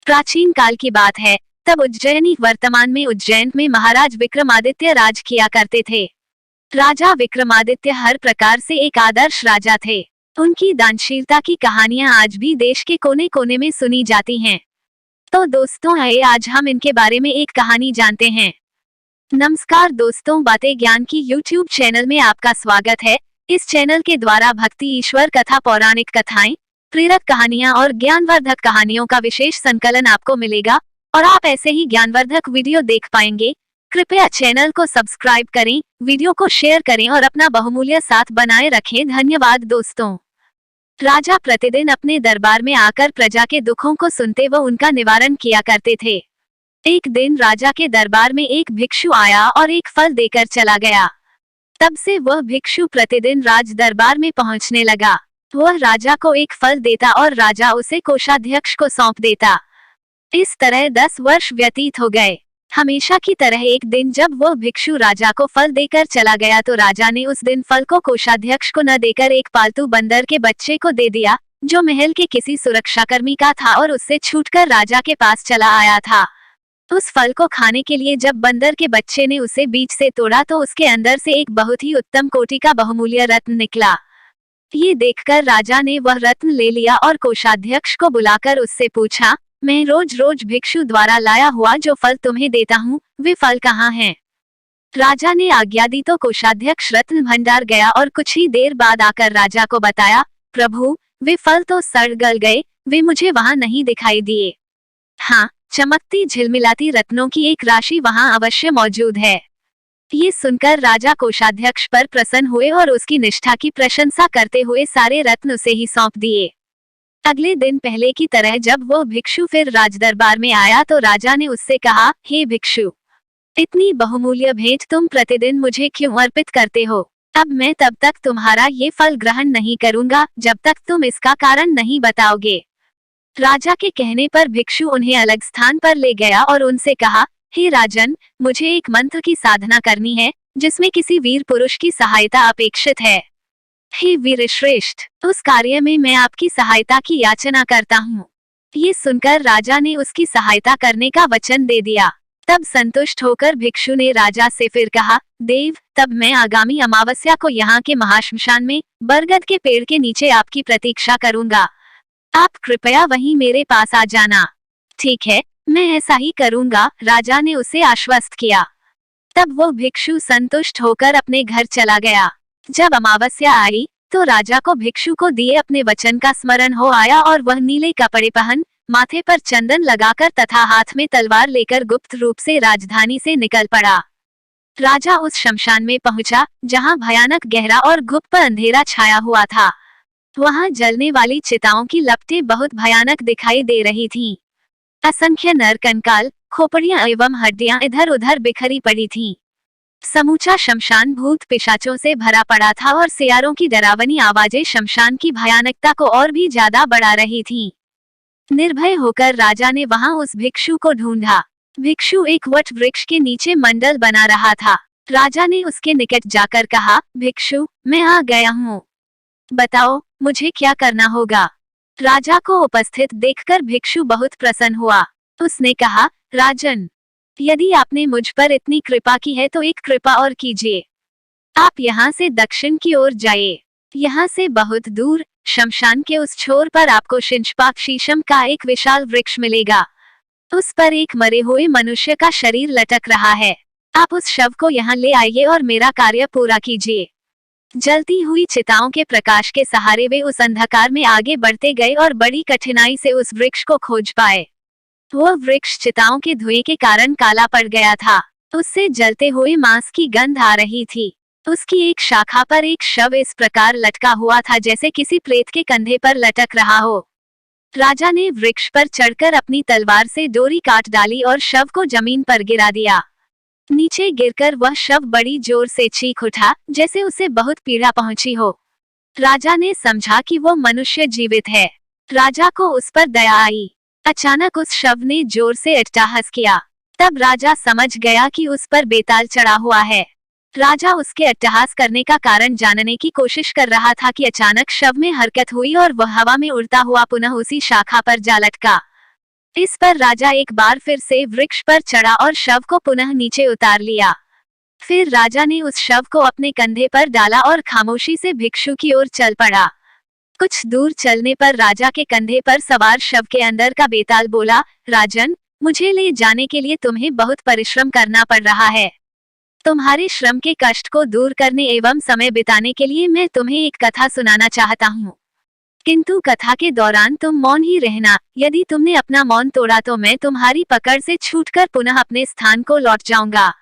प्राचीन काल की बात है। तब उज्जैनी वर्तमान में उज्जैन में महाराज विक्रमादित्य राज किया करते थे। राजा विक्रमादित्य हर प्रकार से एक आदर्श राजा थे। उनकी दानशीलता की कहानियां आज भी देश के कोने कोने में सुनी जाती हैं। तो दोस्तों, आइए आज हम इनके बारे में एक कहानी जानते हैं। नमस्कार दोस्तों, बातें ज्ञान की YouTube चैनल में आपका स्वागत है। इस चैनल के द्वारा भक्ति, ईश्वर कथा, पौराणिक कथाएं, प्रेरक कहानियां और ज्ञानवर्धक कहानियों का विशेष संकलन आपको मिलेगा और आप ऐसे ही ज्ञानवर्धक वीडियो देख पाएंगे। कृपया चैनल को सब्सक्राइब करें, वीडियो को शेयर करें और अपना बहुमूल्य साथ बनाए रखें। धन्यवाद दोस्तों। राजा प्रतिदिन अपने दरबार में आकर प्रजा के दुखों को सुनते व उनका निवारण किया करते थे। एक दिन राजा के दरबार में एक भिक्षु आया और एक फल देकर चला गया। तब से वह भिक्षु प्रतिदिन राज दरबार में पहुंचने लगा। वह राजा को एक फल देता और राजा उसे कोषाध्यक्ष को सौंप देता। इस तरह 10 वर्ष व्यतीत हो गए। हमेशा की तरह एक दिन जब वह भिक्षु राजा को फल देकर चला गया तो राजा ने उस दिन फल को कोषाध्यक्ष को न देकर एक पालतू बंदर के बच्चे को दे दिया, जो महल के किसी सुरक्षाकर्मी का था और उससे छूटकर राजा के पास चला आया था। उस फल को खाने के लिए जब बंदर के बच्चे ने उसे बीच से तोड़ा तो उसके अंदर से एक बहुत ही उत्तम कोटि का बहुमूल्य रत्न निकला। ये देखकर राजा ने वह रत्न ले लिया और कोषाध्यक्ष को बुलाकर उससे पूछा, मैं रोज रोज भिक्षु द्वारा लाया हुआ जो फल तुम्हें देता हूँ, वे फल कहाँ हैं? राजा ने आज्ञा दी तो कोषाध्यक्ष रत्न भंडार गया और कुछ ही देर बाद आकर राजा को बताया, प्रभु, वे फल तो सड़ गल गए, वे मुझे वहाँ नहीं दिखाई दिए। हाँ, चमकती झिलमिलाती रत्नों की एक राशि वहाँ अवश्य मौजूद है। ये सुनकर राजा कोषाध्यक्ष पर प्रसन्न हुए और उसकी निष्ठा की प्रशंसा करते हुए सारे रत्न उसे ही सौंप दिए। अगले दिन पहले की तरह जब वह भिक्षु फिर राजदरबार में आया तो राजा ने उससे कहा, हे भिक्षु, इतनी बहुमूल्य भेंट तुम प्रतिदिन मुझे क्यों अर्पित करते हो? अब मैं तब तक तुम्हारा ये फल ग्रहण नहीं करूंगा जब तक तुम इसका कारण नहीं बताओगे। राजा के कहने पर भिक्षु उन्हें अलग स्थान पर ले गया और उनसे कहा, हे राजन, मुझे एक मंत्र की साधना करनी है जिसमें किसी वीर पुरुष की सहायता अपेक्षित है। हे वीर श्रेष्ठ, उस कार्य में मैं आपकी सहायता की याचना करता हूँ। ये सुनकर राजा ने उसकी सहायता करने का वचन दे दिया। तब संतुष्ट होकर भिक्षु ने राजा से फिर कहा, देव, तब मैं आगामी अमावस्या को यहाँ के महाश्मशान में बरगद के पेड़ के नीचे आपकी प्रतीक्षा करूंगा। आप कृपया वहीं मेरे पास आ जाना। ठीक है, मैं ऐसा ही करूंगा, राजा ने उसे आश्वस्त किया। तब वो भिक्षु संतुष्ट होकर अपने घर चला गया। जब अमावस्या आई तो राजा को भिक्षु को दिए अपने वचन का स्मरण हो आया और वह नीले कपड़े पहन, माथे पर चंदन लगाकर तथा हाथ में तलवार लेकर गुप्त रूप से राजधानी से निकल पड़ा। राजा उस शमशान में पहुंचा जहां भयानक गहरा और गुप्त अंधेरा छाया हुआ था। वहां जलने वाली चिताओं की लपटें बहुत भयानक दिखाई दे रही थीं। असंख्य नर कंकाल, खोपड़ियां एवं हड्डियां इधर उधर बिखरी पड़ी थीं। समूचा शमशान भूत पिशाचों से भरा पड़ा था और सियारों की डरावनी आवाजें शमशान की भयानकता को और भी ज्यादा बढ़ा रही थीं। निर्भय होकर राजा ने वहां उस भिक्षु को ढूंढा। भिक्षु एक वट वृक्ष के नीचे मंडल बना रहा था। राजा ने उसके निकट जाकर कहा, भिक्षु, मैं आ गया हूँ, बताओ मुझे क्या करना होगा? राजा को उपस्थित देखकर भिक्षु बहुत प्रसन्न हुआ। उसने कहा, राजन, यदि आपने मुझ पर इतनी कृपा की है तो एक कृपा और कीजिए। आप यहाँ से दक्षिण की ओर जाइए। यहाँ से बहुत दूर शमशान के उस छोर पर आपको शिंशपाक शीशम का एक विशाल वृक्ष मिलेगा। उस पर एक मरे हुए मनुष्य का शरीर लटक रहा है। आप उस शव को यहाँ ले आइए और मेरा कार्य पूरा कीजिए। जलती हुई चिताओं के प्रकाश के सहारे वे उस अंधकार में आगे बढ़ते गए और बड़ी कठिनाई से उस वृक्ष को खोज पाए। वह वृक्ष चिताओं के धुएं के कारण काला पड़ गया था। उससे जलते हुए मांस की गंध आ रही थी। उसकी एक शाखा पर एक शव इस प्रकार लटका हुआ था जैसे किसी प्रेत के कंधे पर लटक रहा हो। राजा ने वृक्ष पर चढ़कर अपनी तलवार से डोरी काट डाली और शव को जमीन पर गिरा दिया। नीचे गिरकर वह शव बड़ी जोर से चीख उठा जैसे उसे बहुत पीड़ा पहुंची हो। राजा ने समझा कि वो मनुष्य जीवित है। राजा को उस पर दया आई। अचानक उस शव ने जोर से अट्टहास किया। तब राजा समझ गया कि उस पर बेताल चढ़ा हुआ है। राजा उसके अट्टहास करने का कारण जानने की कोशिश कर रहा था कि अचानक शव में हरकत हुई और वह हवा में उड़ता हुआ पुनः उसी शाखा पर जा लटका। इस पर राजा एक बार फिर से वृक्ष पर चढ़ा और शव को पुनः नीचे उतार लिया। फिर राजा ने उस शव को अपने कंधे पर डाला और खामोशी से भिक्षु की ओर चल पड़ा। कुछ दूर चलने पर राजा के कंधे पर सवार शव के अंदर का बेताल बोला, राजन, मुझे ले जाने के लिए तुम्हें बहुत परिश्रम करना पड़ रहा है। तुम्हारे श्रम के कष्ट को दूर करने एवं समय बिताने के लिए मैं तुम्हें एक कथा सुनाना चाहता हूँ, किंतु कथा के दौरान तुम मौन ही रहना। यदि तुमने अपना मौन तोड़ा तो मैं तुम्हारी पकड़ से छूटकर पुनः अपने स्थान को लौट जाऊंगा।